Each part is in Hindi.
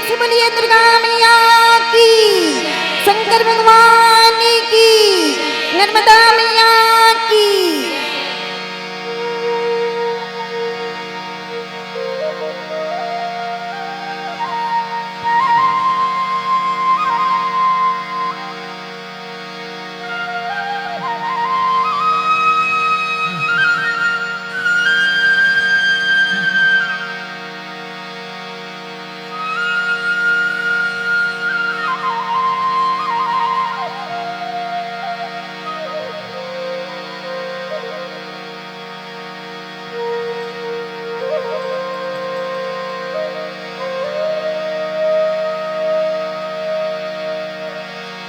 से बोलिए दुर्गा मैया की, शंकर भगवान की, नर्मदा मैया की।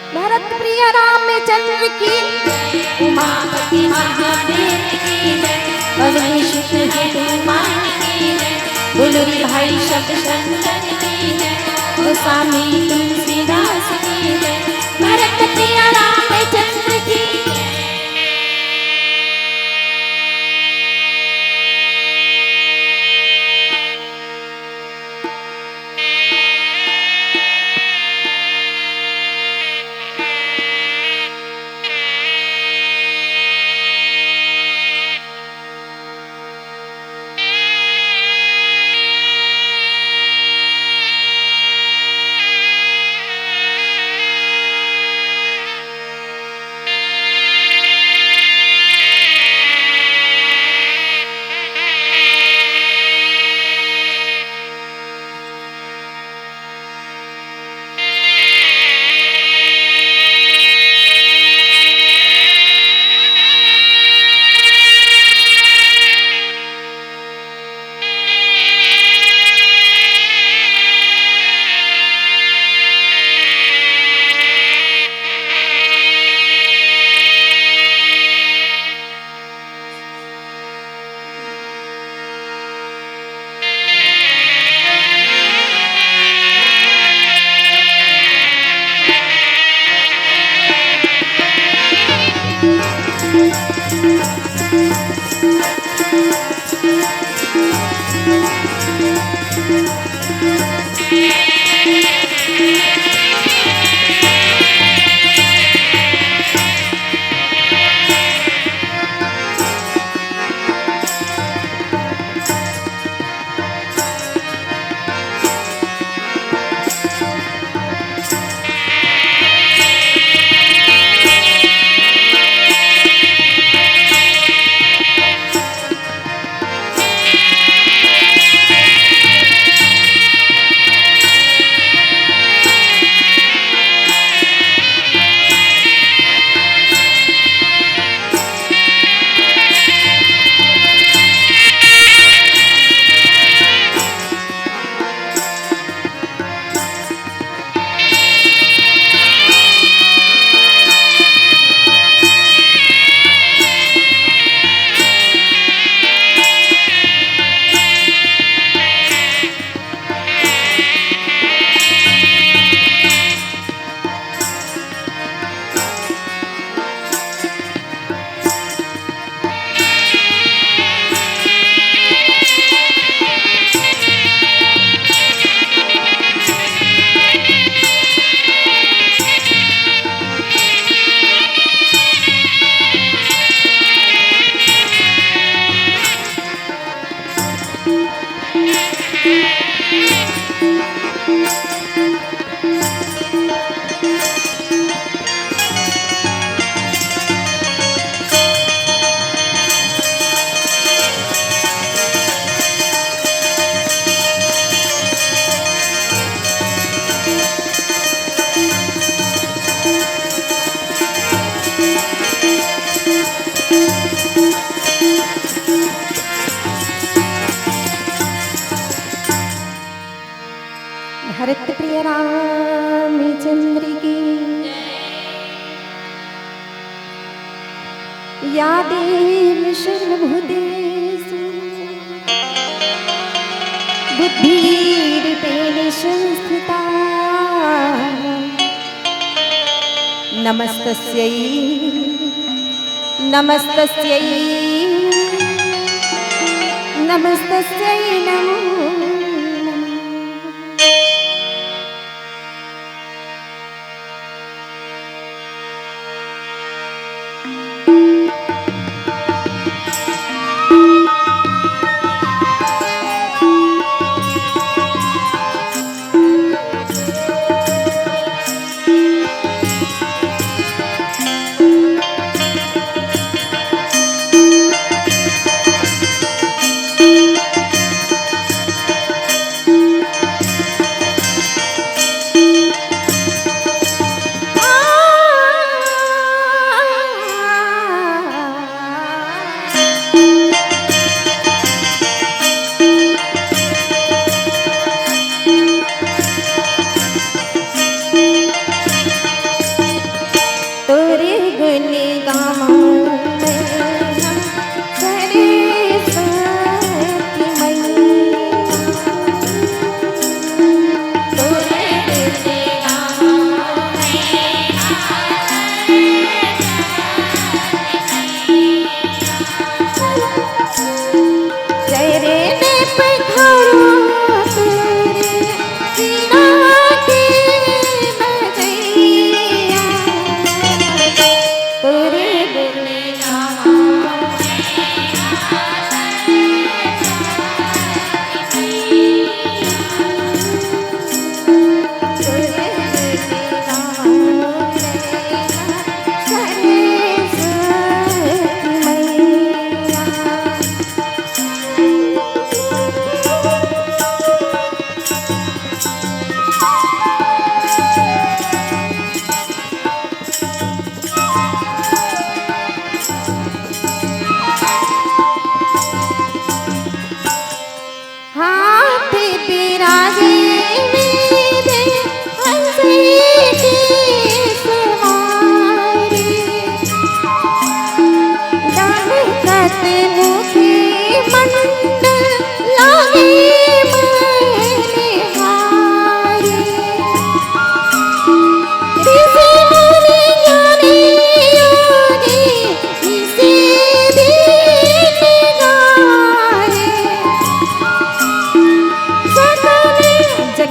भरत प्रिय रामचंद्र की, उमापति महादेव की जय, परमेश्वर हनुमान की जय, बुलुरी भाई शब्द शंकर की जय, गोस्वामी तुलसीदास की जय, भरत प्रिय रामचंद्र की जय। भरत प्रिय रामचंद्र की, या देव सर्वभूतेषु बुद्धिरूपेण संस्थिता, नमस्तस्यै नमस्तस्यै नमस्तस्यै नमो।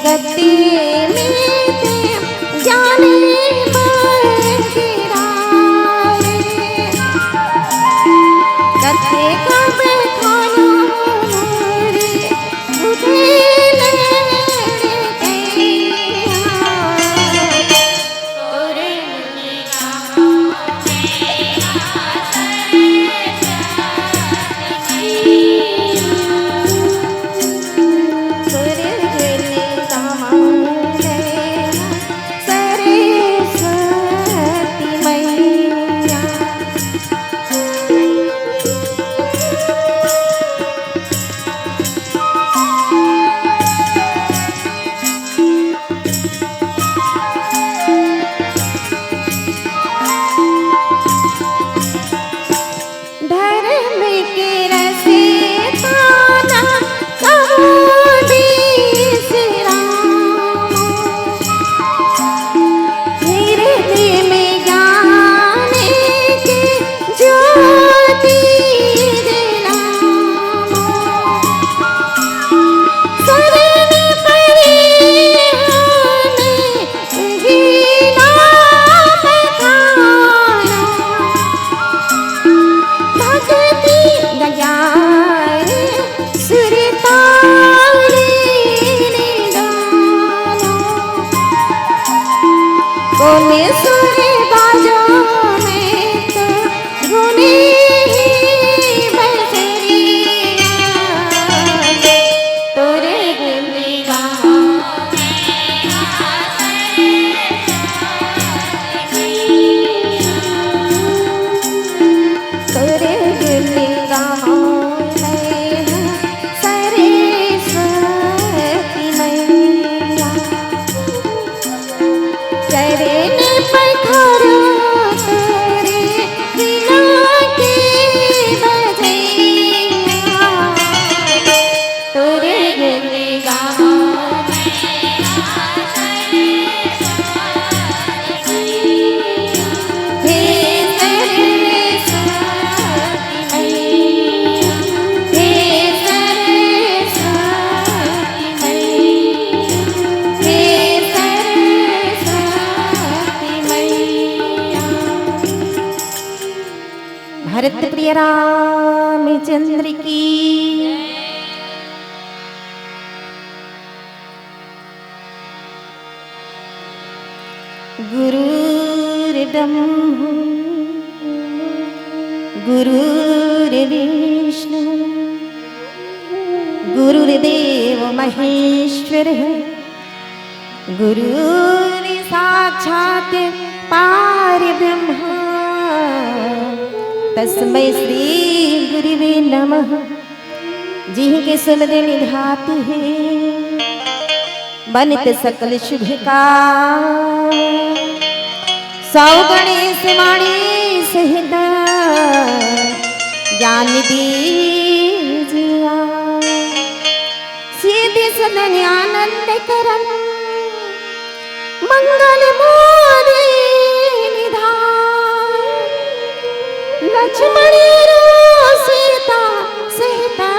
गति में जाने कते कब खाना रे उधेल भरत प्रिय रामचंद्र की गुरुर्ब्रह्मा गुरुर्विष्णु गुरुर्देव महेश्वर गुरुर्साक्षात् परब्रह्म तस्मै श्री गुरुवे नमः। जिनके सुमदे निधाते हैं बनत सकल शुभ का सौ गणेश वाणी सहित ज्ञान दीजिया सीधे सदन आनंद करन मंगल मोरे निधान लक्ष्मण सीता सहिता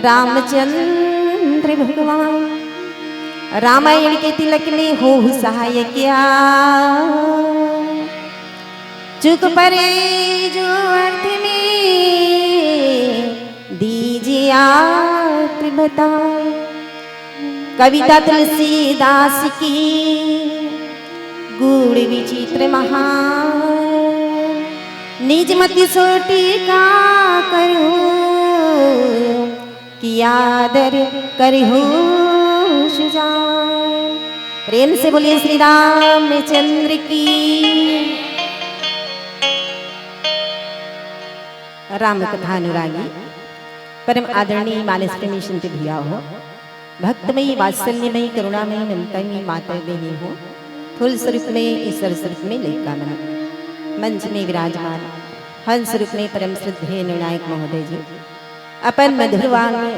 रामचंद्र भगवान रामायण के तिलक में हो सहाय किया चुक परे जो अर्थ में दीजिए आप बताए। कविता तुलसीदास की गूढ़ विचित्र महान निज मति सोटी का करो कि आदर करो सुजान। प्रेम से बोलिए श्री रामचंद्र की। राम कथानुरागी परम आदरणीय मानस प्रेमी सुनते भैया हो भक्तमयी वात्सल्यमयी करुणामयी ममतामयी माता देही हो फूल स्वरूप में ईश्वर स्वरूप में लय कामना मंच में विराजमान हंस रूप में परम श्रद्धेय निर्णायक महोदय जी अपन मधुर वाणी में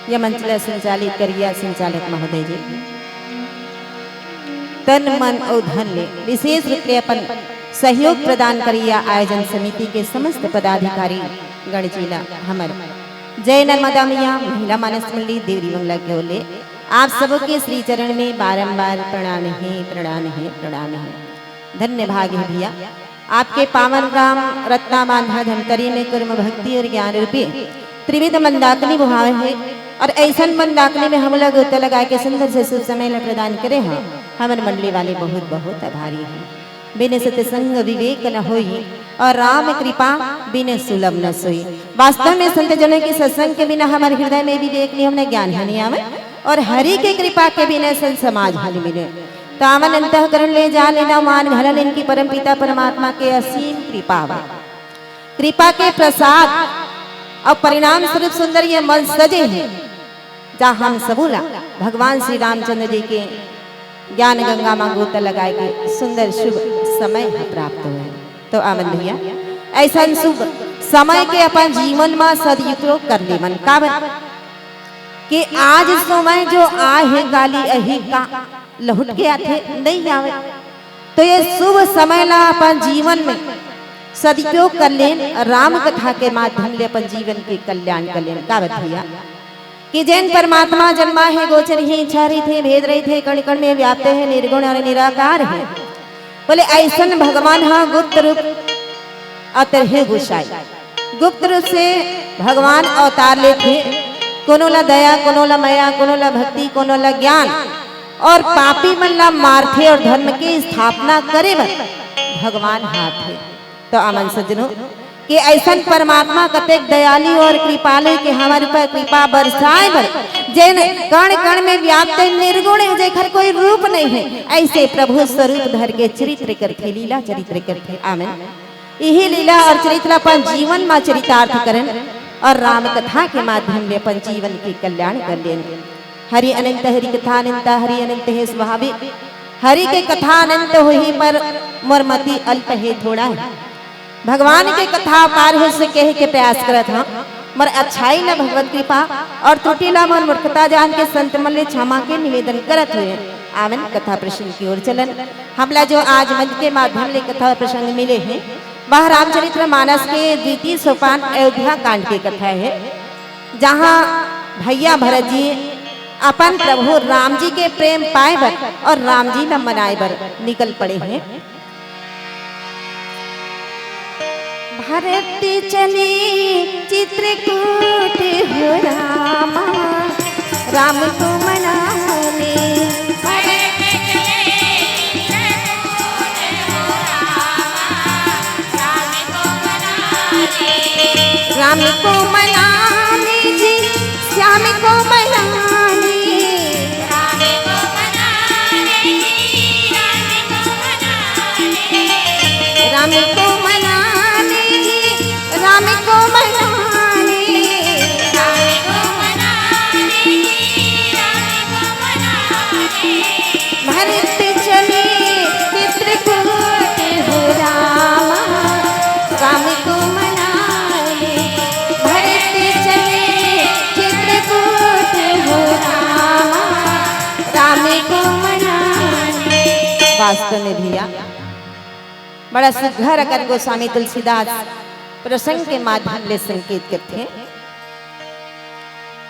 यह मंचला संचालित करिया संचालक महोदय जी तन मन और धन में विशेष रूप में अपन सहयोग प्रदान करिया आयोजन समिति के समस्त पदाधिकारी गणजीला हमर जय नर्मदा मैया महिला मानस मंडली देवरी बंगला के ओले आप सबके श्री चरण में बारंबार प्रणाम है प्रणाम है प्रणाम है। धन्य भाग है भैया आपके पावन ग्राम रत्ना बांधा धमतरी में कर्म भक्ति और ज्ञान रूपी त्रिविध मंदाकिनी बुहावे है और ऐसा मंदाकिनी में हम लोग उतर लगा के सुंदर से शुभ समय प्रदान करे हैं। हमारे मंडली वाले बहुत बहुत आभारी हैं। बिन सत्संग विवेक न होई और राम कृपा बिन सुलभ न सोई। वास्तव में संत जनों के सत्संग के बिना हमारे हृदय में विवेक नहीं हमने ज्ञान हानि आवे और हरि के कृपा के बिना संत समाज हानि मिले। तावन अंतःकरण ले जा लेना मान घरन इनकी परम पिता परमात्मा के असीम कृपा कृपा के प्रसाद और परिणाम स्वरूप सुंदर ये मन सजे हैं जहाँ हम सबूला भगवान श्री रामचंद्र जी के ज्ञान गंगा मां गोता लगाए के सुंदर शुभ समय प्राप्त हुए। तो आवन भैया ऐसा शुभ समय के अपन जीवन में सदुपयोग कर ले मन का कि आज समय जो आ है गाली अही का लहुट के आते नहीं आवे तो ये शुभ समय ला अपन जीवन में सदुपयोग कर लेन राम कथा के माध्यम ले अपन जीवन के कल्याण कर लेन का भैया कि जैन परमात्मा जन्मा है गोचर ही इच्छारी थे भेद रहे थे कण कण में व्याप्त है निर्गुण और निराकार है। बोले ऐसा भगवान हाँ गुप्त रूप अतर है गोसाई गुप्त रूप से भगवान अवतार लेते कोनो ला दया कोनो ला माया कोनो ला भक्ति कोनो ला ज्ञान और पापी मन ला मारथे और धर्म की स्थापना करे बर भगवान हाथ है। तो आमन सज्जनों कि ऐसा परमात्मा कतेक दयालु और कृपालु के हमारे ऊपर कृपा बरसाए बर जैन कण कण में व्याप्त निर्गुण है जेखर कोई रूप नहीं है ऐसे प्रभु स्वरूप धर के चरित्र करते लीला चरित्र करते। आमेन। यही लीला और चरित्र अपन जीवन में चरितार्थ करन और राम कथा के माध्यम से अपन जीवन के कल्याण कर लेन। हरि अनंत हरि कथा अनंत हरि अनंत है स्वाभाविक हरि के कथा अनंत होही पर मोरमती अल्प है थोड़ा है। भगवान के कथा पार हो से कहे के प्रयास करत हाँ मर अच्छाई ला भगवत कृपा और त्रुटि ला मन मूर्खता जान के संत मन ले क्षमा के निवेदन करत हुए। आवन कथा प्रसंग की ओर चलन। हमला जो आज मंच के माध्यम ले कथा प्रसंग मिले हैं वह रामचरित्र मानस के द्वितीय सोपान अयोध्या कांड की कथा है जहाँ भैया भरत जी अपन प्रभु राम जी के प्रेम पाए बर और राम जी न मनाए बर निकल पड़े हैं। भरत चले चित्रकूट हो रामा राम को मनाने राम को मनाने जी श्याम को मनाने राम को राम को मनाने भरत चले चित्रकूट हो रामा राम को मनाने भरत चले चित्रकूट हो रामा राम को मनाने। वास्तव में भैया बड़ा सुघर अगर गोस्वामी तुलसीदास प्रसंग के माध्यम ले संकेत करते हैं।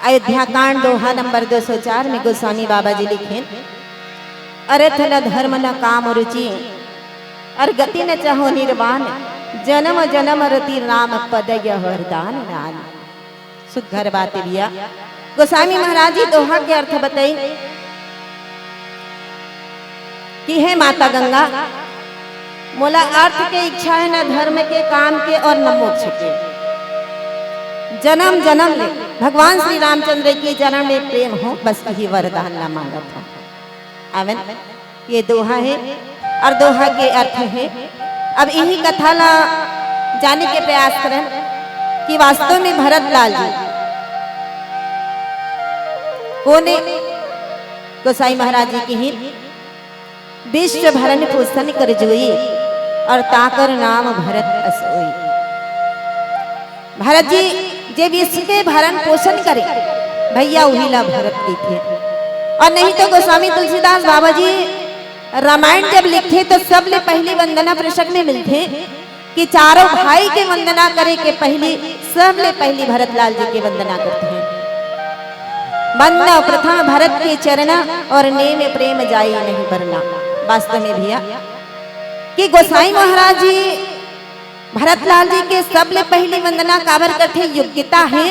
अयोध्या कांड दोहा नंबर 204 में गोस्वामी बाबा जी लिखे अर्थ न धर्म न काम रुचि और गति न चाहो निर्वाण जन्म जन्म रति राम पद वरदान दान। सुघर बात भैया गोस्वामी महाराज जी दोहा के अर्थ बताई कि है माता गंगा मोला अर्थ के इच्छा है न धर्म के काम के और न मोक्ष के। जन्म जन्म ले भगवान श्री रामचंद्र के जन्म में प्रेम हो बस यही वरदान न मांगत हो। आवन ये दोहा है और दोहा के अर्थ है। अब यही कथा ला जाने के प्रयास करें कि वास्तव में भरत लाल जी कोने गोसाई महाराज जी की ही विश्व भरण पोषण कर जोई और ताकर नाम भरत असोई। भरत जी जे विश्व के भरण पोषण करे भैया वही ला भरत की थे। और नहीं तो गोस्वामी तुलसीदास बाबा जी रामायण जब लिखे तो सबले पहली वंदना प्रसंग में मिलते कि चारों भाई के वंदना करे के पहली सबले पहली भरतलाल जी के वंदना करते हैं। वंदना प्रथम भरत के चरणा और नेम प्रेम जाई नहीं बरना। वास्तव में भैया कि गोसाई महाराज जी भरतलाल जी के सबले पहली वंदना काबर करते, योग्यता है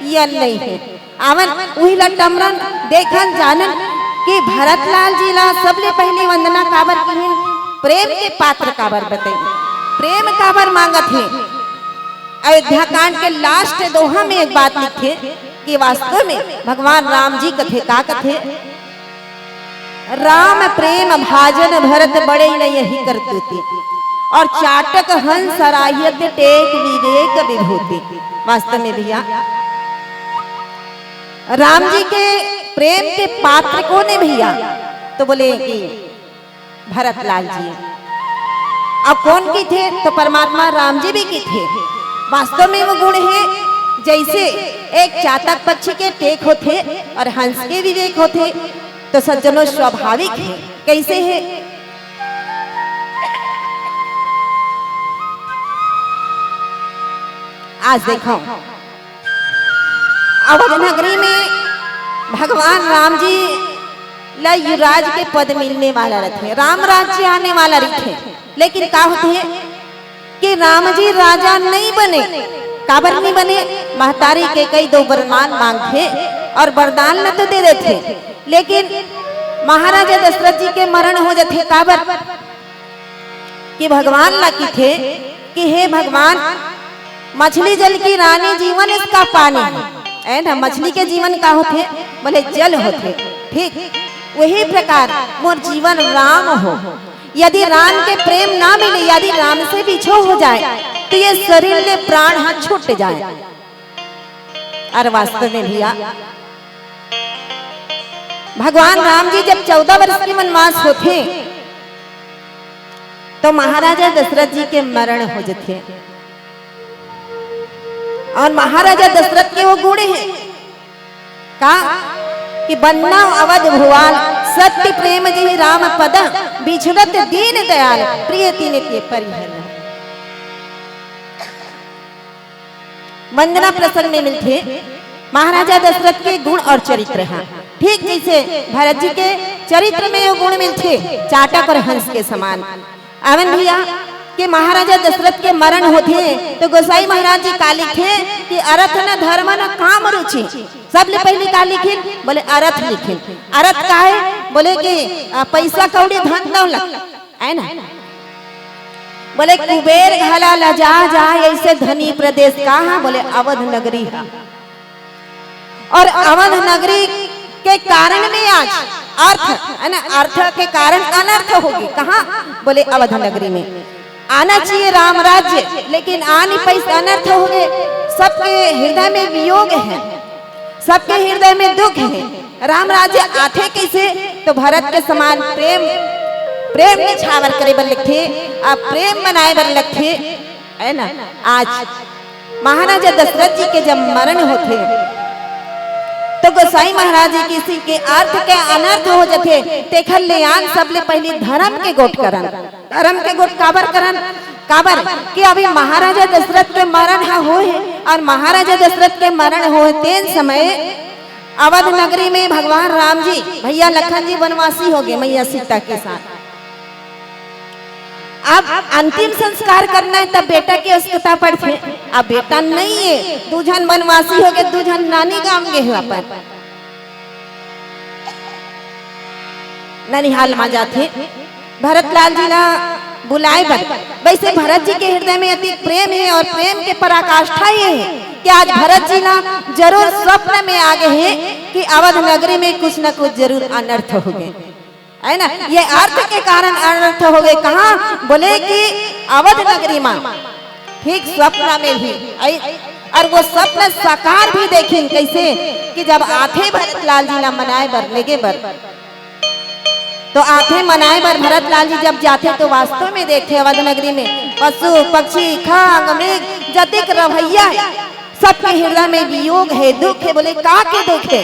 या नहीं है। आवन वही लटमरन देखन जानन कि भरतलाल जी ला सबले पहली वंदना काबर की, प्रेम के पात्र काबर बताई, प्रेम काबर मांगत है। अयोध्या कांड के लास्ट दोहा में एक बात लिखे कि वास्तव में भगवान राम जी कथे का कथे, राम प्रेम भाजन भरत बड़े नहीं करते और चाटक हंस सराहियत टेक विवेक विभूति। वास्तव में भैया राम जी के प्रेम के पात्र कौन है भैया, तो बोले कि भरतलाल जी। अब कौन की थे, तो परमात्मा राम जी भी की थे। वास्तव में वो गुण है जैसे एक चातक पक्षी के टेक होते और हंस के विवेक होते, तो सज्जनों स्वाभाविक है। कैसे है, आज देखो अवध नगरी में भगवान राम जी ला युवराज के पद मिलने वाला रहते, राम राज्य आने वाला रहते, लेकिन क्या होते है कि राम जी राजा नहीं बने। काबर नहीं बने, महतारी के कई दो वरदान मांगते और वरदान न तो दे देते, लेकिन महाराजा दशरथ जी के मरण हो जाते। काबर कि भगवान ला की थे कि हे भगवान, मछली जल की रानी जीवन इसका पानी है ना, मछली के जीवन का होते, बोले जल होते। ठीक वही प्रकार मोर जीवन राम हो, यदि राम के प्रेम ना मिले, यदि राम से बिछो हो जाए तो ये शरीर ले प्राण हाथ छूट जाए। और वास्तव में भैया भगवान राम जी जब 14 वर्ष के वनवास होते तो महाराजा दशरथ जी के मरण हो जाते, और महाराजा दशरथ के वो गुण है का कि बन्ना अवध भुवाल सत्य प्रेम जी राम पद बिछड़त दीन दयाल प्रिय तीन के परिहर। वंदना प्रसंग में मिलते महाराजा दशरथ के गुण और चरित्र हैं। ठीक जैसे भरत जी के चरित्र में वो गुण मिलते चाटक और हंस के समान। आवन भैया कि महाराजा दशरथ के मरण होते तो गोसाई महाराज जी का लिखे कि अर्थ न धर्म न काम रुचि। सबले पहले का लिखिन, बोले अर्थ लिखिन। अर्थ का है, बोले कि पैसा कौड़ी धन दौलत है ना, बोले कुबेर घला लजा जा ऐसे धनी प्रदेश कहाँ, बोले अवध नगरी है। और अवध नगरी के कारण में आज अर्थ है ना, अर्थ के कारण अनर्थ होगी। कहाँ, बोले अवध नगरी में। आना चाहिए राम राज्य, लेकिन आनी पैसे अनर्थ हो गए। सबके हृदय में वियोग है, सबके हृदय में दुख है। राम राज्य आथे कैसे, तो भरत के समान प्रेम प्रेम के छावर करे बर लिखे, आप प्रेम मनाए बर लिखे है ना। आज महाराजा दशरथ जी के जब मरण होते तो गोसाई महाराज जी किसी के अर्थ के अनर्थ हो जाते, तेखर ले आन सबले पहले धर्म के गोट करन। धर्म के गोट काबर करन, काबर कि अभी महाराजा दशरथ के मरण हो है, और महाराजा दशरथ के मरण हो तेन समय अवध नगरी में भगवान राम जी भैया लखन जी वनवासी हो गए मैया सीता के साथ। अब अंतिम संस्कार करना है तब बेटा की आवश्यकता पड़ती। अब बेटा नहीं है, दूजन वनवासी हो गए, दूजन नानी गांव गए हुआ पर ननिहाल में जाते भरतलाल जी ला बुलाए बर। वैसे भरत जी के हृदय में अति प्रेम है, और प्रेम के पराकाष्ठा ये है कि आज भरत जी ला जरूर स्वप्न में आ गए हैं कि अवध नगरी में कुछ न कुछ जरूर अनर्थ हो गए है ना। ये अर्थ के कारण अनर्थ हो गए। कहाँ, बोले कि अवध नगरी में। ठीक स्वप्न में भी, और वो स्वप्न साकार भी देखें कैसे कि जब आथे भरतलाल जी ला मनाए बर लेगे बर, तो आथे मनाए बर भरतलाल जी जब जाते तो वास्तव में देखते अवध नगरी में पशु पक्षी खांग मृग जतिक रवैया है, सबके हृदय में वियोग है, दुख है। बोले का के दुख है,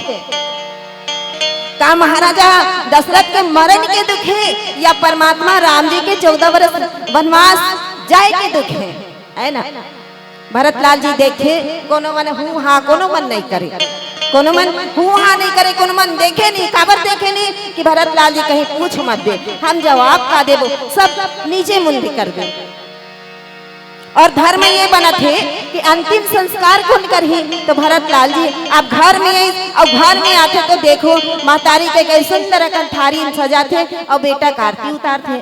का महाराजा दशरथ के मरण के दुख है, या परमात्मा राम जी के 14 वर्ष वनवास जाए के दुख है। है ना। भरतलाल जी देखे कोनो मन हूँ हाँ कोनो मन नहीं करे, कोनो मन हूँ हाँ नहीं करे, कोनो मन देखे नहीं, काबर देखे नहीं कि भरतलाल जी कहीं पूछ मत दे, हम जवाब का देबो, सब नीचे मुंडी कर दे। और धर्म ये बना थे कि अंतिम संस्कार कौन करही, तो भरतलाल जी आप घर में आई और घर में आते तो देखो महतारी के कई सुंदर थारी सजा थे और बेटा का आरती उतार थे।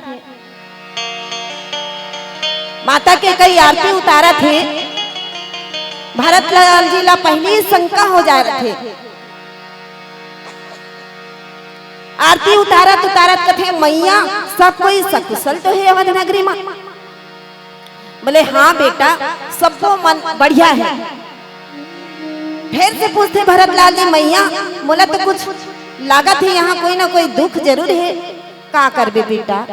माता के कई आरती उतारा थे। भरतलाल जी ला पहली शंका हो जा रहे थे। आरती उतारत उतारत कथे मैया सब कोई सकुशल तो है अवध नगरी में। बोले हाँ बेटा सबको मन बढ़िया है। फिर से पूछते भरतलाल जी मैया मोला तो कुछ लागत है यहाँ कोई ना कोई दुख जरूर है, का करबे बेटा।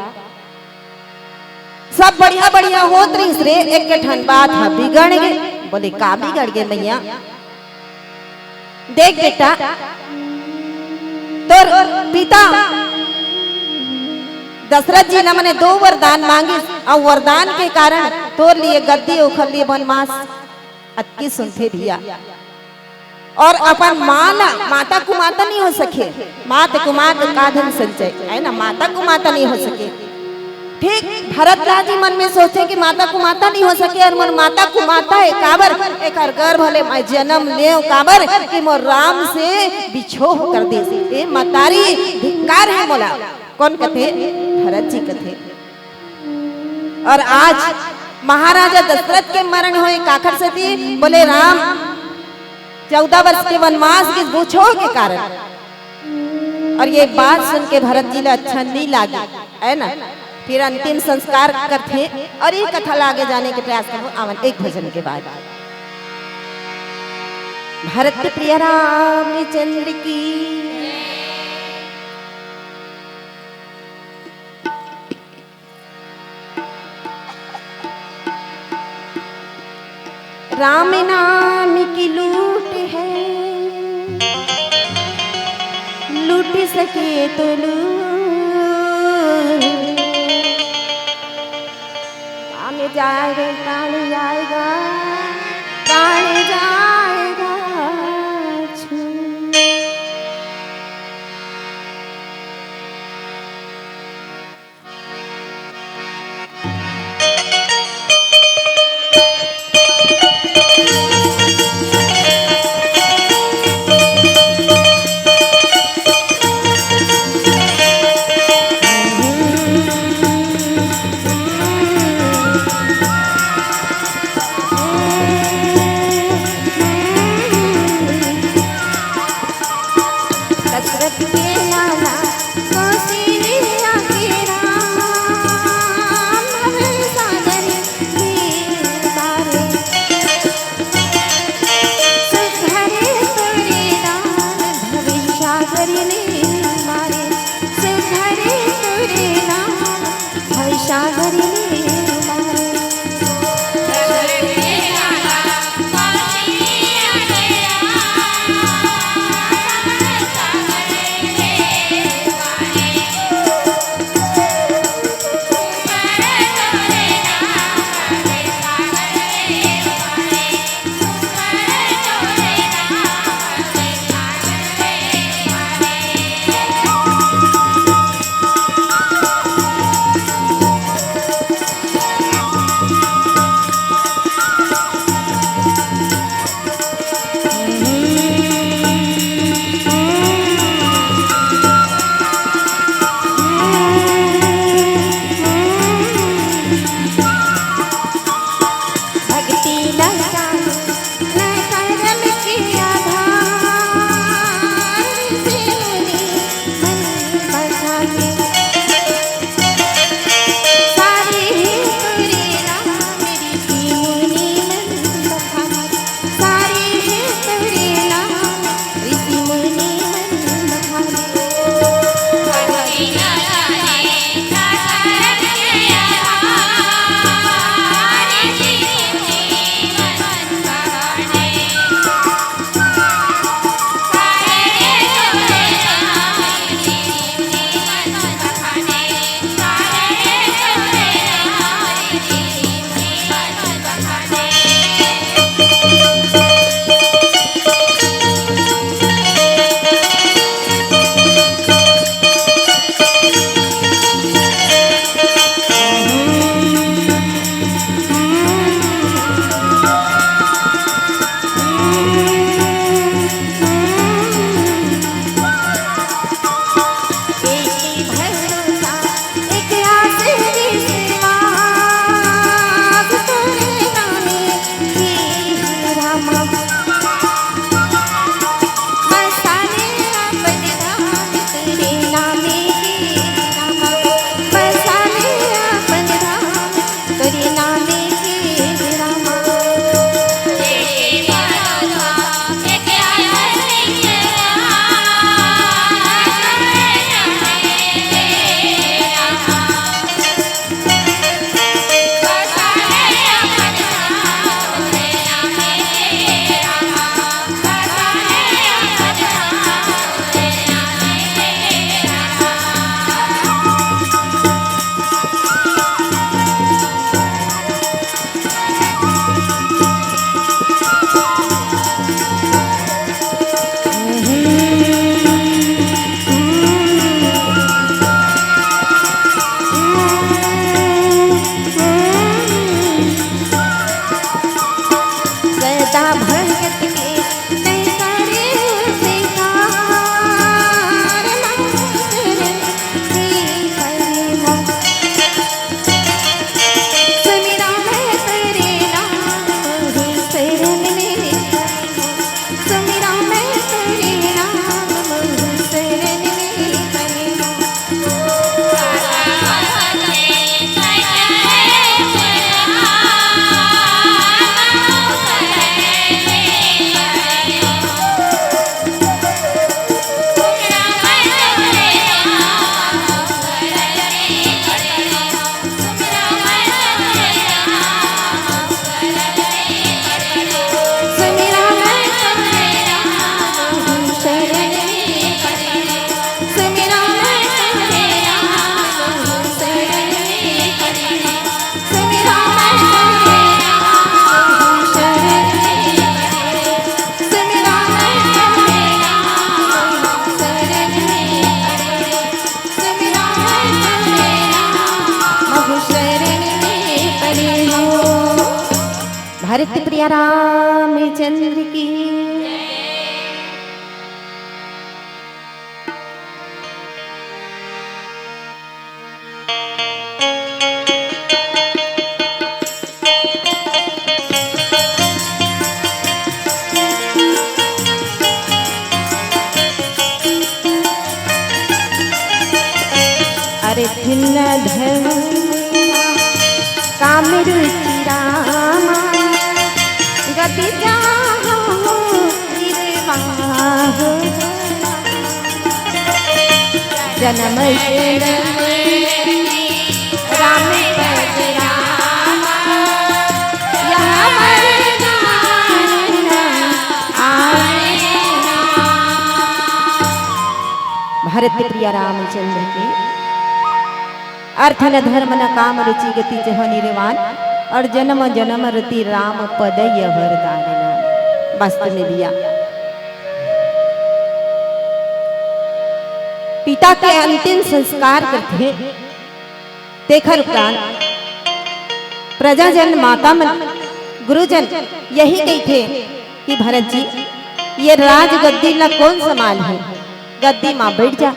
सब बढ़िया बढ़िया होत रही रे, एक के ठन बात है बिगड़ गए। बोले का बिगड़ गए मैया, देख बेटा तोर पिता दशरथ जी ने मने 2 वरदान मांगे और वरदान के कारण तोर लिए गद्दी उखल लिए वनवास अति सुनते दिया। और अपन माता कुमाता नहीं हो सके, मात कुमात का धन संचय है ना, माता कुमाता नहीं हो सके। ठीक भरतलाल जी मन में सोचे कि माता कुमाता नहीं हो सके और मन माता कुमाता है काबर एक गर्भ भले मैं जन्म ले काबर कि मोर राम से बिछोह कर दे ए मतारी धिक्कार है मोला। कौन कथे भरत जी कथे। और आज महाराजा दशरथ के मरण हुए काखर से थी, बोले राम 14 वर्ष के वनवास के बिछोह के कारण। और ये बात सुन के भरत जी ला अच्छा नहीं लगा है ना। फिर अंतिम संस्कार करते और ये कथा लागे जाने के प्रयास करो आवन एक भजन के बाद। भरत प्रिय रामचंद्र की राम नाम की लूट है, लूट सके तो लूट जाएगा प्राण जाएगा, प्राण जाएगा भरत प्रिय रामचंद्र की। अरे भिन्न धर्म काम रुचि रामा गति चाहो निर्वाहो जन्म राम पद रामा यह वरदान आए। भरत प्रिय रामचंद्र के अर्थ न धर्म न काम रुचि गति जह निर्वाण और जन्म जन्म रति राम पद यह वरदान। वास्तव में भैया पिता के अंतिम संस्कार करते तेखर उपरांत प्रजाजन माता मन गुरुजन यही कहते कि भरत जी ये राज गद्दी ला कौन संभाल है, गद्दी मां बैठ जा।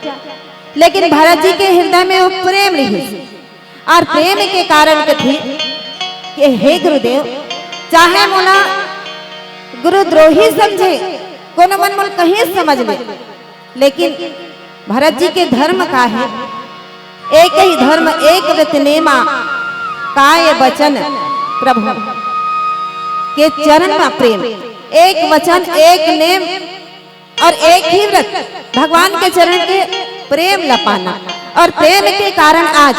लेकिन भरत जी के हृदय में वो प्रेम रही और प्रेम के कारण कथी कि हे गुरुदेव चाहे मोला गुरुद्रोही समझे कोनो मन मोल कहीं समझ ले, लेकिन भरत जी के धर्म का है एक ही धर्म एक व्रत नेमा काय वचन प्रभु के चरण में प्रेम, एक वचन एक नेम और एक ही व्रत भगवान के चरण के प्रेम लपाना। और प्रेम के कारण आज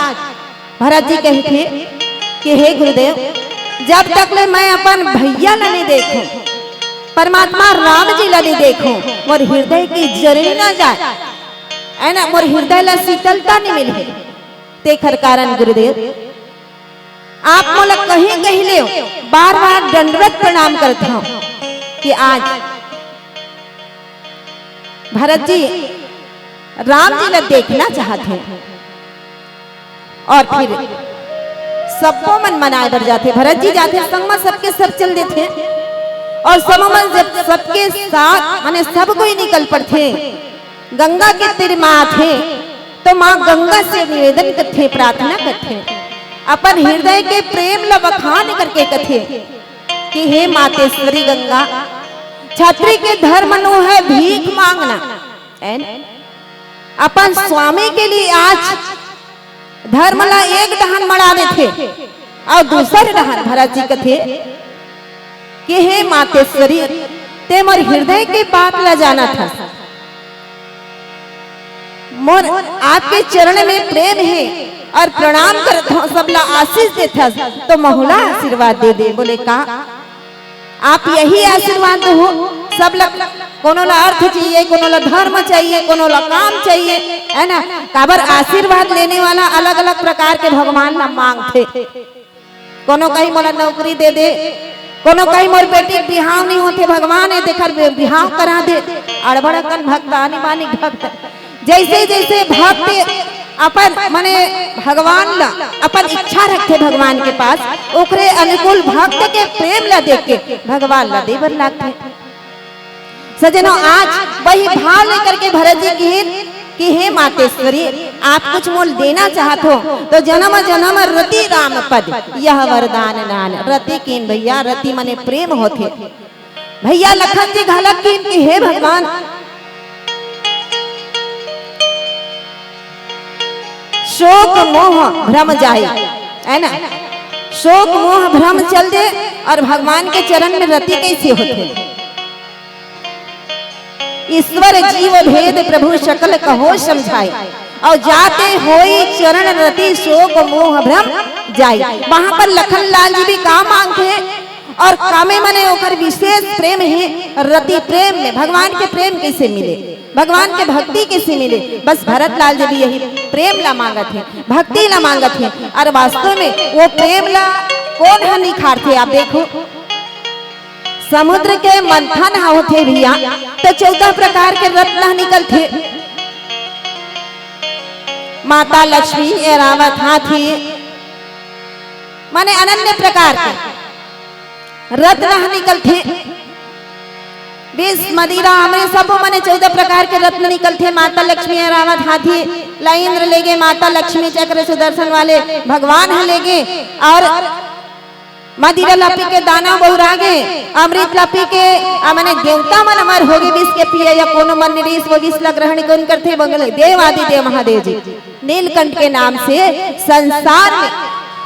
भरत जी कहते कि हे गुरुदेव जब तक ले मैं अपन भैया ला नहीं देखूं, परमात्मा राम जी ला नहीं देखूं, मोर हृदय की जरी ना जाए, है ना, मोर हृदय ला शीतलता नहीं मिले। तेखर कारण गुरुदेव आप मोला कहीं कहीं ले बार बार दंडवत प्रणाम करता हूं कि आज भरत जी राम जी ला देखना चाहते हैं। और फिर सबको मन मनाए बर जाते, भरत जी जाते संग में सबके सब चल देते और सब मन जब सबके साथ माने सब कोई निकल पड़ते गंगा के तीर मां थे तो मां गंगा से निवेदन करते प्रार्थना करते अपन हृदय के प्रेम ला बखान करके कथे कि हे मातेश्वरी गंगा छात्री के धर्म नु है भीख मांगना, अपन स्वामी के लिए आज धर्म ला एक डहन मड़ाने थे और दूसरे डहन भरत जी कथे कि हे मातेश्वरी ते मोर हृदय के बात ला जाना था, मोर आपके चरण में प्रेम है और प्रणाम करता हूं, सबला आशीष देता तो महुला आशीर्वाद दे दे। बोले का आप यही आशीर्वाद हो, सब लोग कोनो ला अर्थ चाहिए, कोनो ला धर्म चाहिए, कोनो ला काम चाहिए, है ना, काबर आशीर्वाद लेने वाला अलग अलग प्रकार के भगवान ला मांगते। कोनो कहीं मोला नौकरी दे दे, कोनो कहीं मोर बेटी बिहाव नहीं होते भगवान है देखर बिहाव करा दे, अड़बड़कन भक्त आनी बानी भक्त जैसे जैसे भक्त अपन माने भगवान ला अपन इच्छा रखते भगवान के पास, ओकरे अनुकूल भक्त के प्रेम ला देख के भगवान ला देवर लागते। सजनों आज वही भाव लेकर के भरत जी की कि हे मातेश्वरी आप कुछ मोल देना चाहत हो तो जन्म जन्म रति राम पद यह वरदान नान। रति कीन भैया, रति मने प्रेम होते भैया। लखन जी घालक कीन कि हे भगवान शोक मोह भ्रम जाए, है ना, शोक मोह भ्रम चल दे और भगवान के चरण में रति कैसे होते। ईश्वर जीव भेद प्रभु सकल कहो समझाए और जाते होई चरण रति शोक मोह भ्रम जाए। वहां पर लखन लाल जी भी काम मांगते हैं और कामे मने ओकर विशेष प्रेम है रति प्रेम में। भगवान के प्रेम कैसे मिले, भगवान के भक्ति कैसे मिले, बस भरत लाल जी भी यही प्रेम ला मांगत है, भक्ति ला मांगत है। और वास्तव में वो प्रेम ला कौन है निखारते। आप देखो समुद्र के मंथन होते भैया तो 14 प्रकार के रत्न निकलते। माता लक्ष्मी एरावत हाथी माने अनन्य प्रकार के रत्न निकल थे, विष मदिरा हमरे सब मने 14 प्रकार के रत्न निकल थे। माता लक्ष्मी रावत हाथी ला इंद्र ले गए, माता लक्ष्मी चक्र सुदर्शन वाले भगवान है ले गए, और मदिरा लपी के दाना बहुरा गए, अमृत लपी के मने देवता मन अमर हो गए, विष के पिए या कोनो मन निरीश वो विष ला ग्रहण कौन करते बगल देव आदि देव महादेव जी नीलकंठ के नाम से संसार में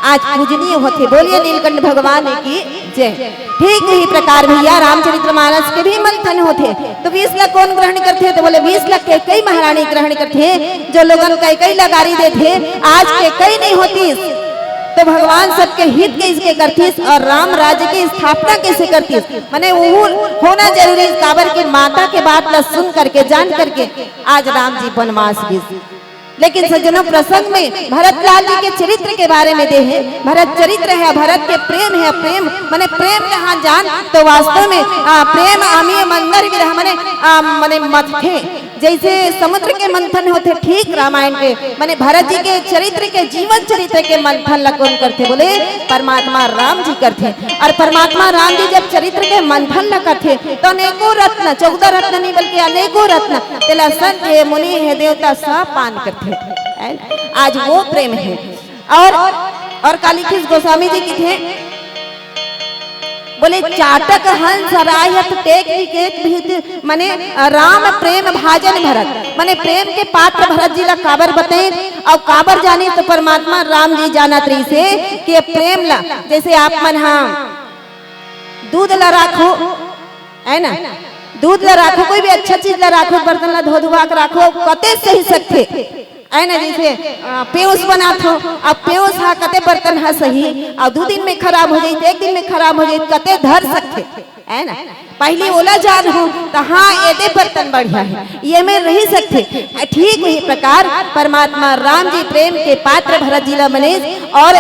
आज पूजनीय होते। बोलिए नीलकंठ भगवान की जय। ठीक ही प्रकार भैया रामचरितमानस के भी मंथन होते, तो 20 लाख कौन ग्रहण करते? तो बोले 20 लाख के कई महारानी ग्रहण करते, जो लोगन कई लगारी देते, आज के कई नहीं होती। तो भगवान सबके हित के इसके करतीस और राम राज्य की स्थापना कैसे करतीस, माने वो होना जरूरी काबर के माता के बात ला सुन करके जान करके आज राम जी वनवास गए। लेकिन सज्जनों प्रसंग में भरत लाल जी के चरित्र के बारे में देहे, भरत चरित्र है, भरत के प्रेम है, प्रेम माने प्रेम जहाँ जान तो वास्तव में प्रेम अमीय मंगर विरह माने मथे जैसे समुद्र के मंथन होते, ठीक रामायण के माने भरत जी के चरित्र के जीवन चरित्र के मंथन ला कौन करते? बोले परमात्मा राम जी करते। और परमात्मा राम जी जब चरित्र के मंथन ला करते तो अनेकों रत्न, 14 रत्न नहीं बल्कि अनेकों रत्न तेला संत है, मुनि है, देवता सब पान करते। आज वो प्रेम है। और कालीखीस गोस्वामी जी की थे, बोले चाटक हंस रायत टेक विकेत भीत माने राम प्रेम भाजन भरत, माने प्रेम के पात्र भरत जी ला काबर बताए और काबर जाने तो परमात्मा राम जी जानत रही से कि प्रेम ला जैसे आप मन दूध ला राखो है ना, दूध ला राखो, कोई भी अच्छा चीज ला राखो, बर्तन ला धो धुआ के राखो, कते सही सकते है ना। जैसे पेउस बनात हो, अब पेउस हा कते बर्तन हा सही और 2 दिन में खराब हो जाए, 1 दिन में खराब हो जाए, कते धर सकते है ना। पहले ओला जान हो तो हाँ ये बर्तन बढ़िया है, ये में रही सकते। ठीक वही प्रकार परमात्मा राम जी प्रेम के पात्र भरत जी ला बने और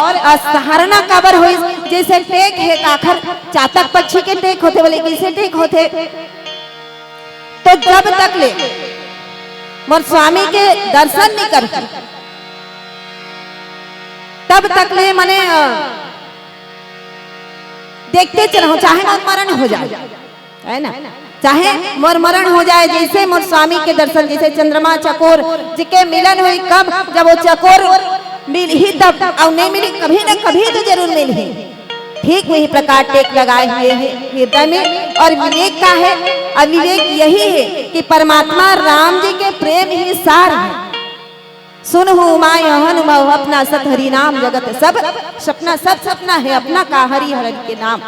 सहारना काबर हुई। जैसे टेक है काखर चातक पक्षी के टेक होते, बोले कैसे टेक होते? तो जब तक ले मोर स्वामी के दर्शन नहीं कर तब तक ले मने देखते चलो, चाहे मोर मरण हो जाए है ना, चाहे मोर मरण हो जाए। जैसे मोर स्वामी के दर्शन, जैसे चंद्रमा चकोर जी के मिलन हुई, कब जब वो चकोर मिल ही तब, और नहीं मिली कभी न कभी तो जरूर मिल ही। ठीक वही प्रकार टेक लगाए हुए हैं हृदय में। और विवेक का है, और विवेक यही है कि परमात्मा राम जी के प्रेम ही सार है। सुन हूँ माय हनुमव अपना सत हरि नाम, जगत सब सपना, सब सपना है अपना का हरि हरि के नाम।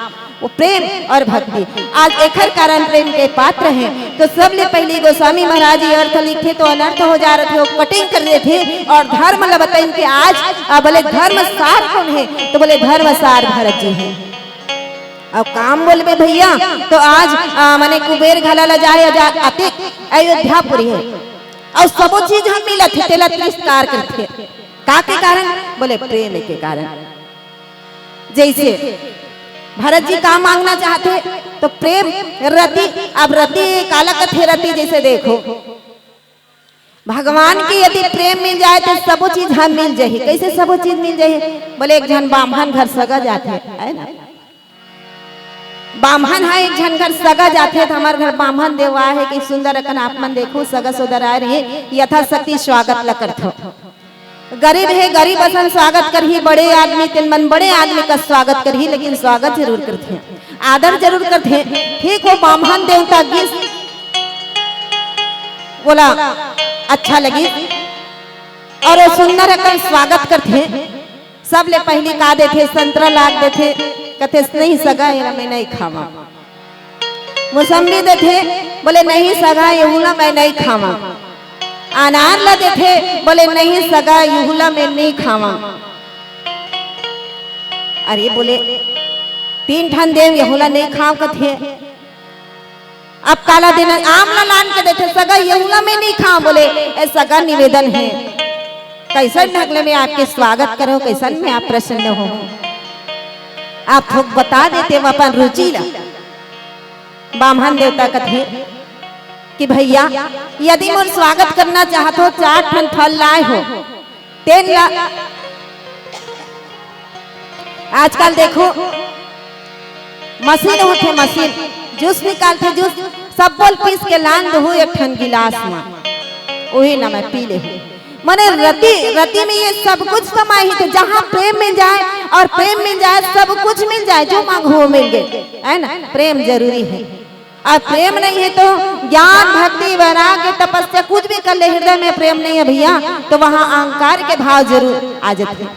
वो प्रेम और भक्ति आज एकर कारण प्रेम के पात्र हैं। तो सबले पहले गोस्वामी महाराज जी अर्थ लिखे तो अनर्थ हो जा रहे थे, वो कटिंग कर रहे थे और धर्म ला बताएं कि आज बोले धर्म सार कौन है? तो बोले धर्म सार भरत जी है। अब काम बोलबे भैया तो आज माने कुबेर घाला ला जाए अतिक अयोध्यापुरी है और सब चीज हम मिलत है, तेला तिरस्कार करते का के कारण? बोले प्रेम के कारण। जैसे भरत जी का मांगना चाहते तो प्रेम रति, अब रति काला कथे रति, जैसे देखो भगवान की यदि प्रेम मिल जाए तो सब चीज हम मिल जाए। कैसे सब चीज मिल जाए? बोले एक जन बामहन घर सगा जाते है ना, बामहन है एक जन घर सगा जाते तो हमारे घर बामहन देवा है कि सुंदर अकन आप मन देखो सगा सोदर आ रहे यथाशक्ति स्वागत ला करथो। गरीब है गरीब असन स्वागत कर ही, बड़े आदमी तिन मन बड़े आदमी का स्वागत कर ही, लेकिन स्वागत जरूर करते हैं, आदर जरूर करते हैं। ठीक हो बामहन देवता गिस बोला अच्छा लगी और सुंदर अकन स्वागत करते हैं। सब ले पहली का देते संतरा लाग देते, कहते नहीं सगा ये मैं नहीं खावा। मौसम्बी देते, बोले नहीं सगा ये मैं नहीं खावा। अनार ला देते, बोले नहीं सगा युहुला में नहीं खावा। अरे बोले 3 ठन देव यहुला नहीं खाव कथे। अब काला दिन आम ला लान के देते, सगा यहुला में नहीं खाव। बोले ए सगा निवेदन है, कैसन ढगले में आपके स्वागत करो, कैसन में आप प्रसन्न हो। आप लोग बता देते अपन रुचि ला। बामहन देवता कथे कि भैया यदि मोर स्वागत करना चाहत हो 4 ठन फल लाए हो, 3 ला। आजकल देखो मशीन होते मशीन जूस निकालते जूस सब बोल पीस के लान दो एक ठन गिलास में वही ना मैं पी ले मने रति रति में ये सब कुछ समाहित है। जहाँ प्रेम मिल जाए और प्रेम मिल जाए सब कुछ मिल जाए, जो मांग हो मिल गए, है ना। प्रेम जरूरी है और प्रेम नहीं है तो ज्ञान भक्ति वैराग्य तपस्या कुछ भी कर ले, हृदय में प्रेम नहीं है भैया तो वहाँ अहंकार के भाव जरूर आ जाते हैं।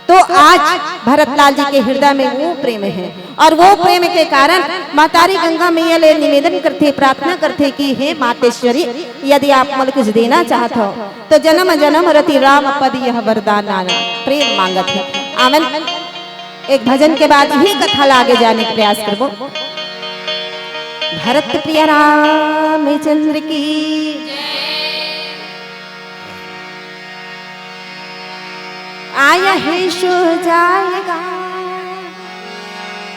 तो आज भरतलाल जी के हृदय में वो प्रेम है और वो प्रेम के कारण मातारी गंगा मैया ले निवेदन करते प्रार्थना करते कि हे मातेश्वरी यदि आप मुझे कुछ देना चाहते हो तो जन्म जन्म रति राम पद यह वरदान आना प्रेम मांगत है। आवन एक भजन के बाद ही कथा आगे जाने का प्रयास करबो। भरत प्रिय रामचंद्र की आया है सो जाएगा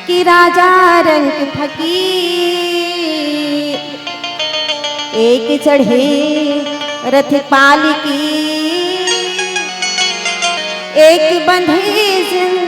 कि राजा रंग फकीर एक चढ़े रथ पालकी एक बंधे जंजीर।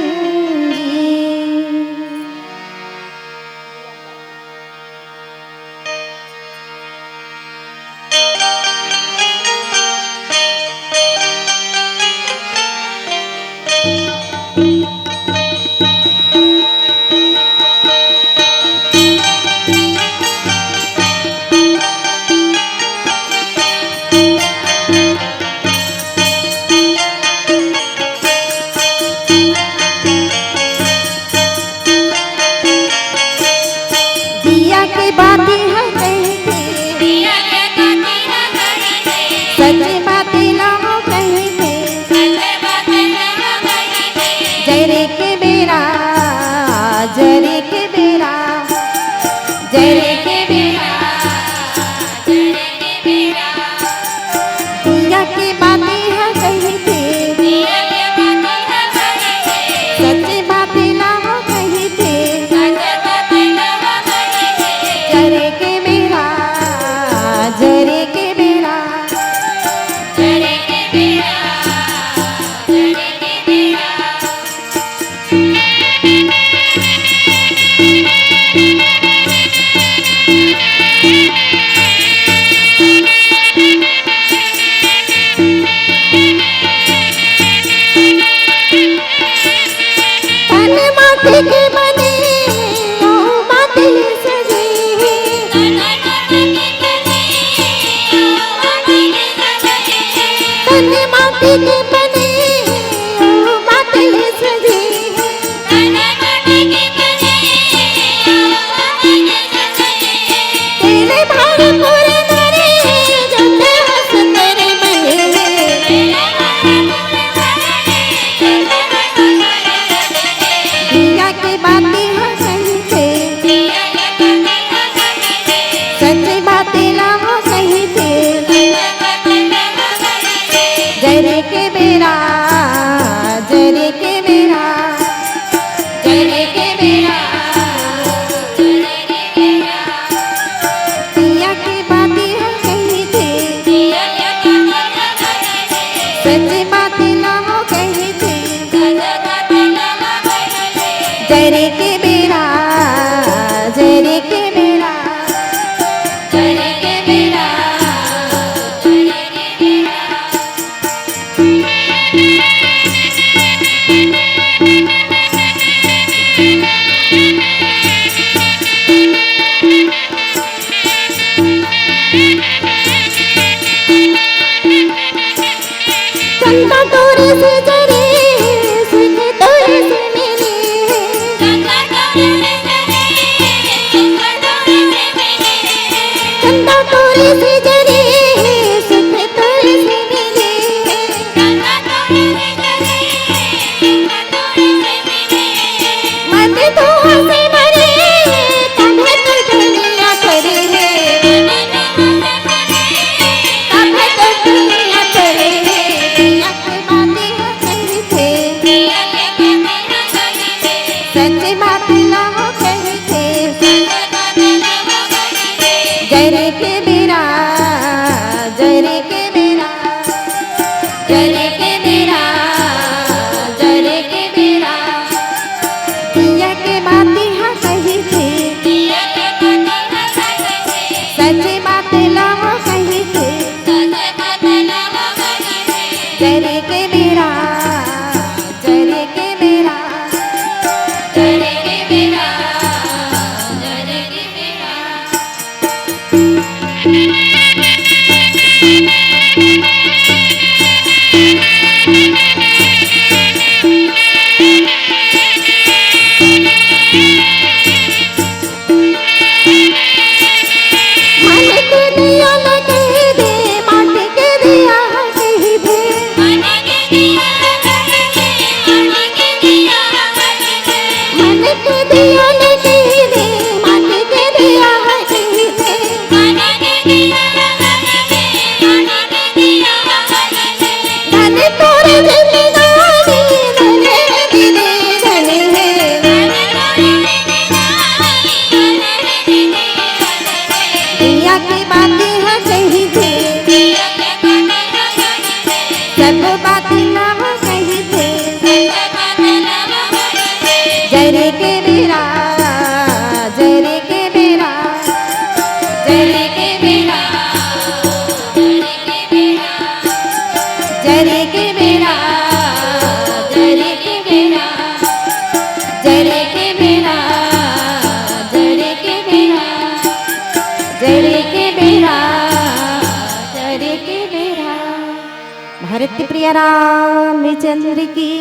भरत प्रिय रामचंद्र की।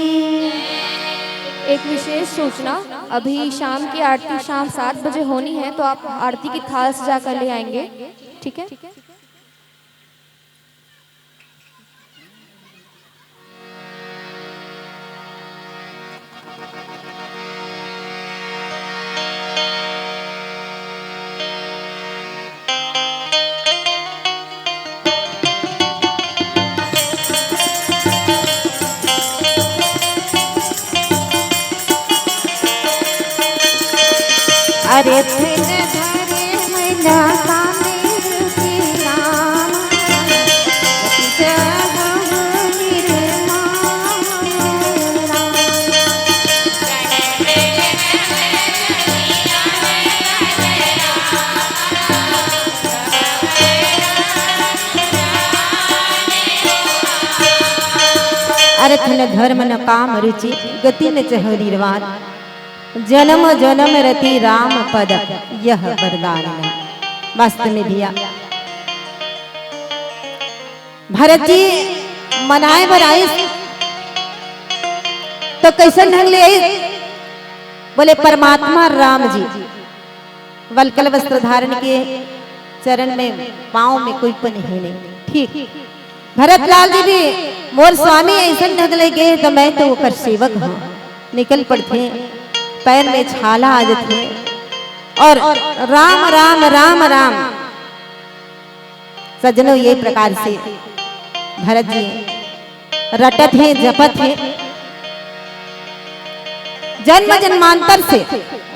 एक विशेष सूचना, अभी शाम की आरती शाम 7 बजे होनी है, तो आप आरती की थाल सजा कर ले आएंगे, ठीक है? अरे फिर धरे मैना कामेर की राम जगह निर्माण अर्थ न धर्म न काम रुचि गति न चह निर्वाण जन्म जन्म रति राम पद यह वरदान है। वास्तव में भैया भरत जी मनाए बराई तो कैसे ढंग ले आई? बोले परमात्मा राम जी वलकल वस्त्र धारण के चरण में पांव में कोई पन है नहीं। ठीक भरत लाल जी भी मोर स्वामी ऐसा ढंग ले गए तो मैं तो ओकर सेवक हूँ। निकल पड़ते पैर में छाला आ जाते और राम राम राम राम। सज्जनों ये प्रकार से भरत जी रटत है जपत है जन्म जन्मांतर से,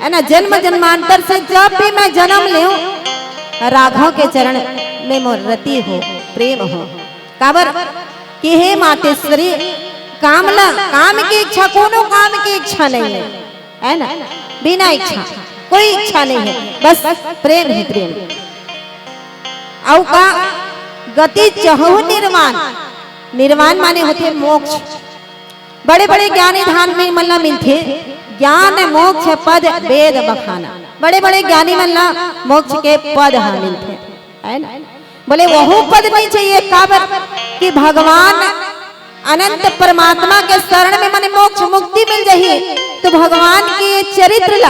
है ना, जन्म जन्मांतर से जब भी मैं जन्म लूं राघव के चरण में मोर रति हो प्रेम हो। काबर कि हे मातेश्वरी कामला काम की इच्छा कोनो काम की इच्छा नहीं है ना, बिना इच्छा कोई इच्छा नहीं है, बस प्रेम है प्रेम। औ का गति चहु निर्वाण, निर्वाण माने होते मोक्ष। बड़े बड़े ज्ञानी धान में मल्ला मिलते ज्ञान मोक्ष पद वेद बखाना। बड़े बड़े ज्ञानी मल्ला मोक्ष के पद हाँ मिलते है ना। बोले वह पद नहीं चाहिए काबर कि भगवान अनंत परमात्मा के शरण में मने मोक्ष मुक्ति मिल जाही। तो भगवान के ये चरित्र ला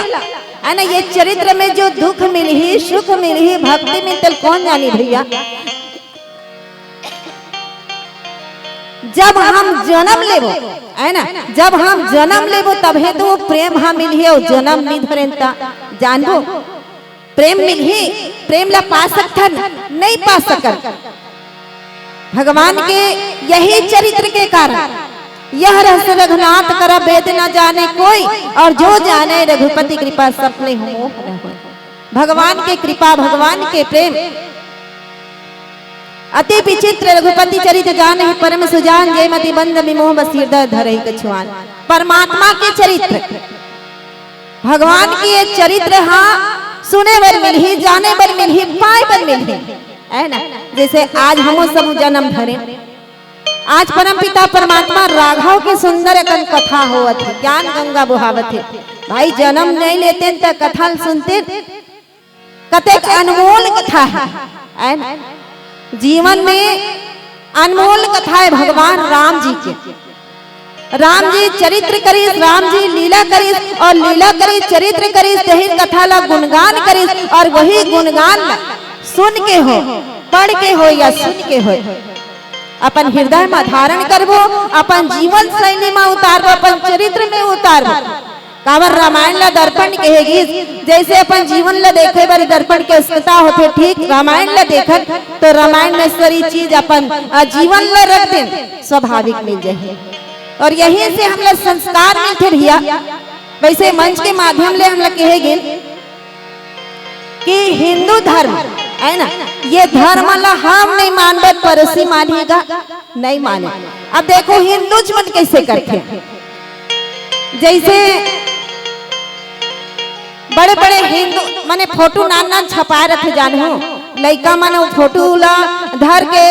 है ना, ये चरित्र में जो दुख मिली सुख मिली भक्ति मिलते कौन जानी भैया। जब हम जन्म लेबो है ना, जब हम जन्म लेबो तब है तो प्रेम हाँ मिली और जन्म नहीं धरेंता जानबो प्रेम मिली। प्रेम ला पा सकथन नहीं पा सकत भगवान के यही चरित्र के कारण। यह रहस्य रघुनाथ करा वेद न जाने कोई और जो जाने रघुपति कृपा सपने हो। भगवान के कृपा भगवान के प्रेम अति विचित्र रघुपति चरित्र जान है परम सुजान जय मति बंद विमोह बसीर धरहि कछुआन। परमात्मा के चरित्र भगवान की ये चरित्र हाँ सुने बर मिलही जाने बर मिलही पाए बर मिलही है ना। जैसे आज हम सब जन्म धरे, आज परम पिता परमात्मा राघव के सुंदर कथा होवत है, ज्ञान गंगा बुहावत है। भाई जन्म नहीं लेते तो कथा सुनते कतेक अनमोल कथा है ना। जीवन में अनमोल कथा है भगवान राम जी के। राम जी चरित्र करीस, राम जी लीला करीस और लीला करीस चरित्र करीस, यही कथा ला गुणगान करीस और वही गुणगान ला सुन के हो, पढ़ के हो या सुन के हो, अपन हृदय में धारण करबो, अपन जीवन शैली में उतारबो, अपन चरित्र में उतारबो। काबर रामायण ला दर्पण कहेगी, जैसे अपन जीवन ला देखे बार दर्पण के आवश्यकता होते, ठीक रामायण ला देखत तो रामायण में सारी चीज अपन जीवन ला रख दे स्वाभाविक मिल जाए और यहीं से हम लोग संस्कार मिलते भैया। वैसे मंच के माध्यम ले हम लोग कहेगी कि हिंदू धर्म है ना, ये धर्म ला हम नहीं मानबे, पड़ोसी मानेगा नहीं माने। अब देखो हिंदू मन कैसे करते, जैसे बड़े बड़े हिंदू माने फोटो नान नान छपाए रखे जानू, लड़का माने वो फोटो ला धर के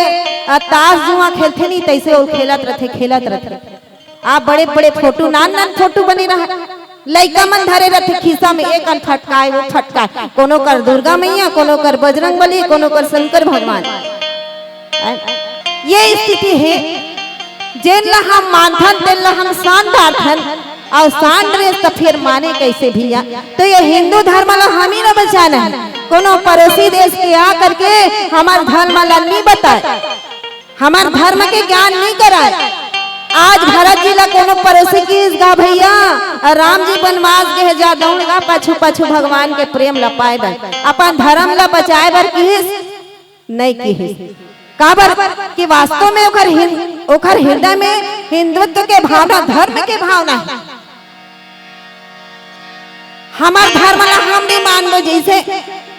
ताश जुआ खेलते नहीं, तैसे वो खेलत रहे। आप बड़े बड़े फोटो नान नान फोटो बनी रहा, लड़का मन धरे रहे खीसा में, एक अन फटकाए वो फटकाए, कोनो कर दुर्गा मैया, कोनो कर बजरंग बली, कोनो कर शंकर भगवान। ये स्थिति है जेन ला हम मानथन तेन ला हम शानदार थन और शान रे तो फिर माने कैसे भैया। तो ये हिंदू धर्म ला हम ही ना बचाना है, कोनो पड़ोसी देश के आ करके हमार धर्म ला नहीं बताए, हमार धर्म के ज्ञान नहीं कराए। आज भरत जी ला कोनो पड़ोसी की गा भैया, राम जी वनवास गए जा दौड़गा पछू पछू भगवान के प्रेम ला पाए बर, अपन धर्म ला बचाए बर किहिस नहीं किहिस। काबर कि वास्तव में ओकर हृदय में हिंदुत्व के भावना, धर्म के भावना है। हमार धर्म ला हम नहीं मानबो, जैसे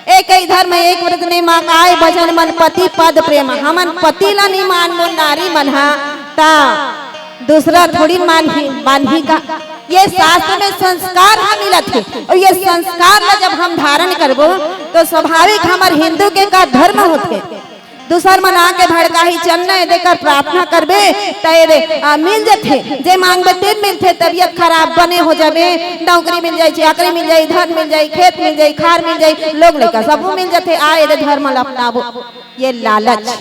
एक ही धर्म एक व्रत नहीं मांगाए भजन मन पति पद प्रेम, हमन पति ला नहीं मानबो, नारी मन हा ता दूसरा थोड़ी मानही का। ये शास्त्र में संस्कार हम मिलत है और ये संस्कार ला जब हम धारण करबो तो स्वाभाविक हमार हिंदू के का धर्म होते। दूसर मन आके भड़काही चलना देकर प्रार्थना करबे तेरे मिल जाते, जे मांगबे तेन मिलते। तबियत खराब बने हो जाबे, नौकरी मिल जाए, चाकरी मिल जाए, धन मिल जाए, खेत मिल जाए, खार मिल जाए, लोग लेकर सब मिल जाते। आए रे धर्म ला अपनाबो, ये लालच।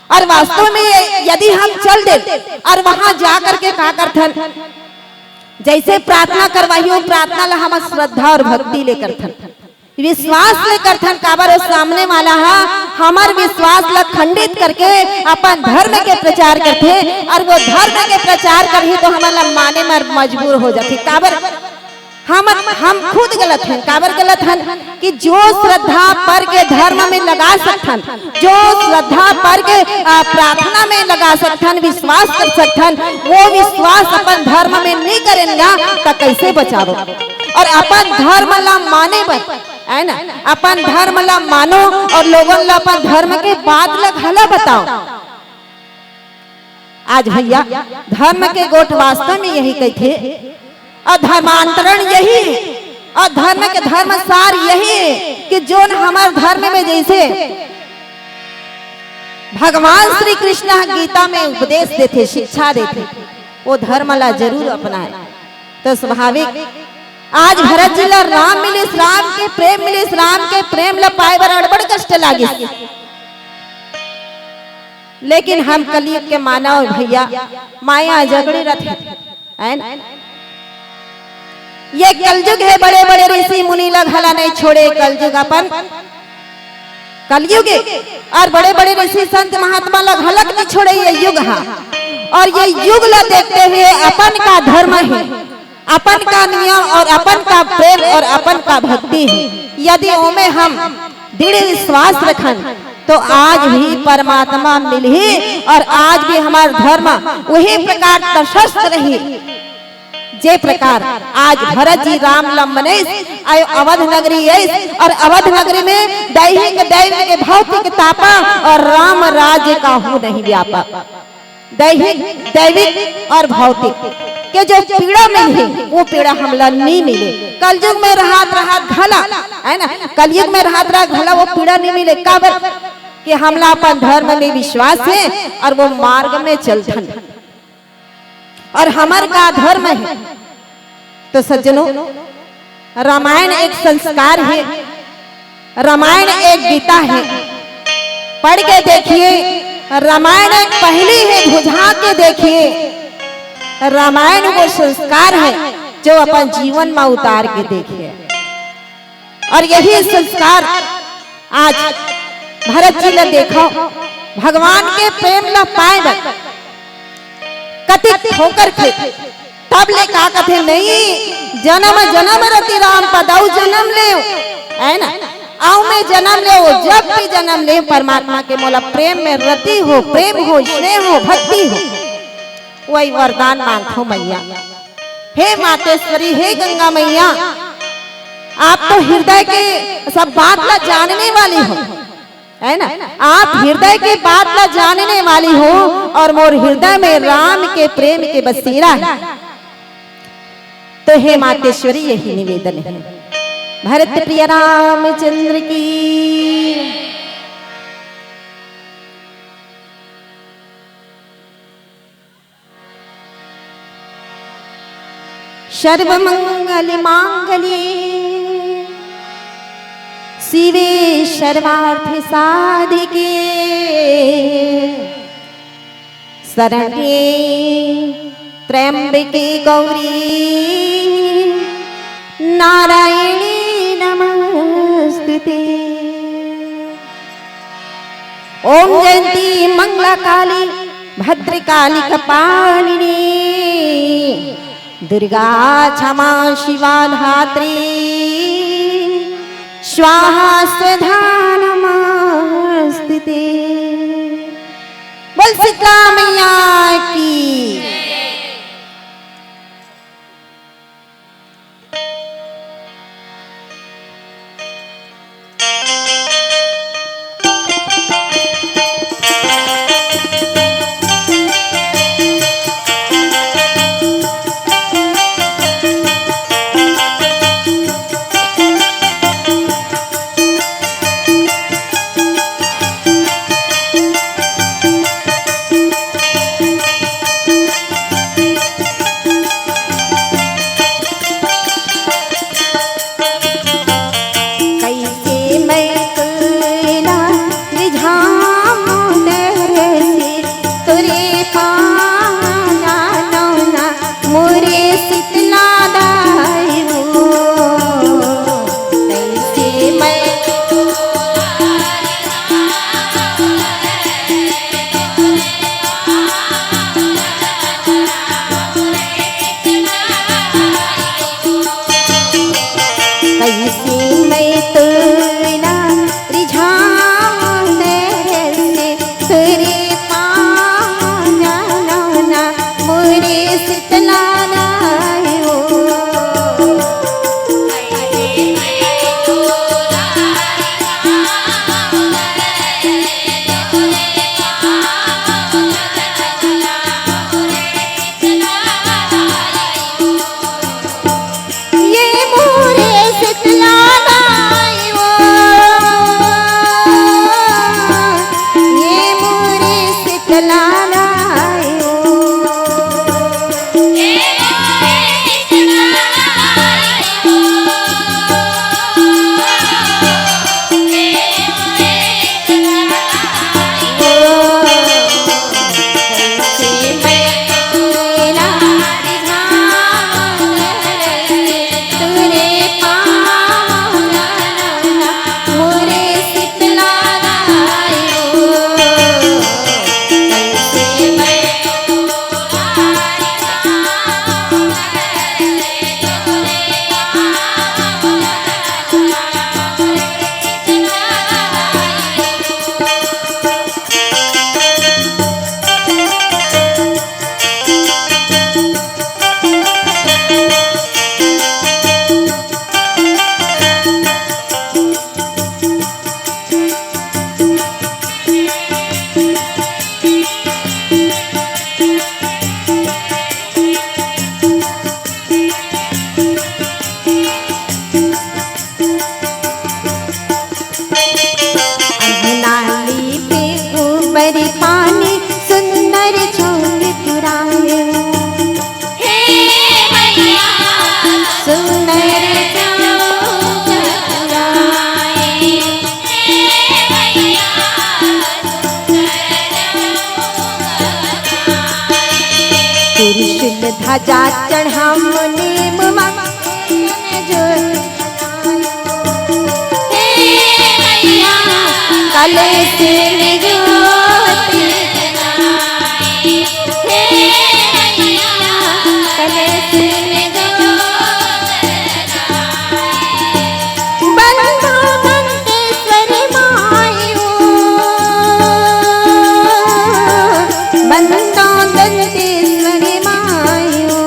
और वास्तव में यदि हम चल दे और वहां जा करके का करथन, जैसे प्रार्थना करवाइयो प्रार्थना ला हम श्रद्धा और भक्ति लेकर थन, विश्वास लेकर थन। काबर सामने वाला हा हमार विश्वास ला खंडित करके अपन धर्म के प्रचार करते और वो धर्म के प्रचार करही तो हमारा माने में मजबूर हो जाते। काबर हम खुद गलत हैं। काबर गलत हैं कि जो श्रद्धा पर के धर्म में लगा सकथन, जो श्रद्धा पर के प्रार्थना में लगा सकथन, विश्वास कर सकथन, वो विश्वास अपन धर्म में नहीं करेंगे तो कैसे बचाओ। और अपन धर्म ला माने बर है ना, अपन धर्म ला मानो और लोगों ला अपन धर्म के बात ला भला बताओ। आज भैया धर्म के गोट वास्तव में यही कहते और धर्मांतरण यही है और धर्म के धर्म सार यही है कि जो हमारे धर्म में जैसे भगवान श्री कृष्ण गीता में उपदेश देते, शिक्षा देते, वो धर्म ला जरूर अपनाए। तो स्वाभाविक आज भरत जी ला राम मिले, राम के प्रेम मिले, राम के प्रेम ला पाए बर अड़बड़ कष्ट लागे। लेकिन हम कलयुग के मानव भैया माया झगड़े रहते हैं ना। ये कलयुग है, बड़े बड़े ऋषि मुनि ला घला नहीं छोड़े कलयुग अपन कलयुग और बड़े बड़े ऋषि संत महात्मा ला घलक नहीं छोड़े ये युग है। और ये युग ला देखते हुए अपन का धर्म है, अपन का नियम और अपन का प्रेम और अपन का भक्ति है। यदि उनमें हम दृढ़ विश्वास रखन तो आज भी परमात्मा मिल ही और आज भी हमारा धर्म वही प्रकार तटस्थ रही जे प्रकार आज भरत जी राम लंबने अवध नगरी और अवध नगरी में दैहिक दैविक भौतिक तापा और राम राज्य का हो नहीं व्यापा। दैहिक दैविक और भौतिक के जो पीड़ा मिली वो पीड़ा हमला नहीं मिले। कलयुग में राहत घला है ना, कलयुग में राहत घला वो पीड़ा नहीं मिले। काबर कि हमला अपन धर्म में विश्वास है और वो मार्ग में चलथन और हमार का धर्म है। तो सज्जनों रामायण एक संस्कार है, रामायण एक गीता है, पढ़ के देखिए, रामायण एक पहली है, बुझा के देखिए। रामायण वो संस्कार है जो अपन जीवन में उतार के देखिए, और यही संस्कार आज भरत जी ने देखो, भगवान के प्रेम ला पाए कथित होकर के तब ले का कथे नहीं, जन्म जन्म रति राम पदाऊ जन्म ले, है ना, आओ में जन्म ले, जब भी जन्म ले परमात्मा के मोला प्रेम में रति हो, प्रेम हो, स्नेह हो, भक्ति हो, वही वरदान मांगो मैया। हे मातेश्वरी, हे गंगा मैया, आप तो हृदय के सब बात ला जानने वाली हो, है ना, आप हृदय की बात ला जानने वाली हो, और मोर हृदय में राम के प्रेम के बसेरा है। तो हे मातेश्वरी, यही निवेदन है। भरत प्रिय रामचंद्र की। सर्वमंगल मांगल्ये शिवे सर्वार्थ साधिके शरण्ये त्र्यंबके गौरी नारायणी नमस्तुते। ओम जयंती मंगला काली भद्रकाली कपालिनी दुर्गा क्षमा शिवा धात्री स्वाहा स्वधा नमस्ते। बोल सीता मैया की। ध्वजा चढ़ाम नीम जो कलश में ज्योति जलाई, हे मैया कलश में ज्योति जलाई। बंधो दंतेश्वरी मायू, बंधो दंतेश्वरी मायू,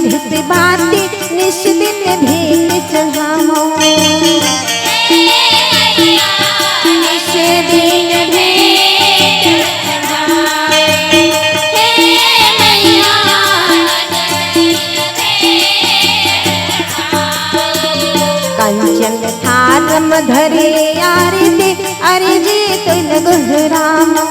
धित बाती निश दिन भेंट चढ़ामो, निश दिन भेंट चढ़ाए, हे मैया कंचन थारम धरे आरती अर्जी तुल गुहरामो,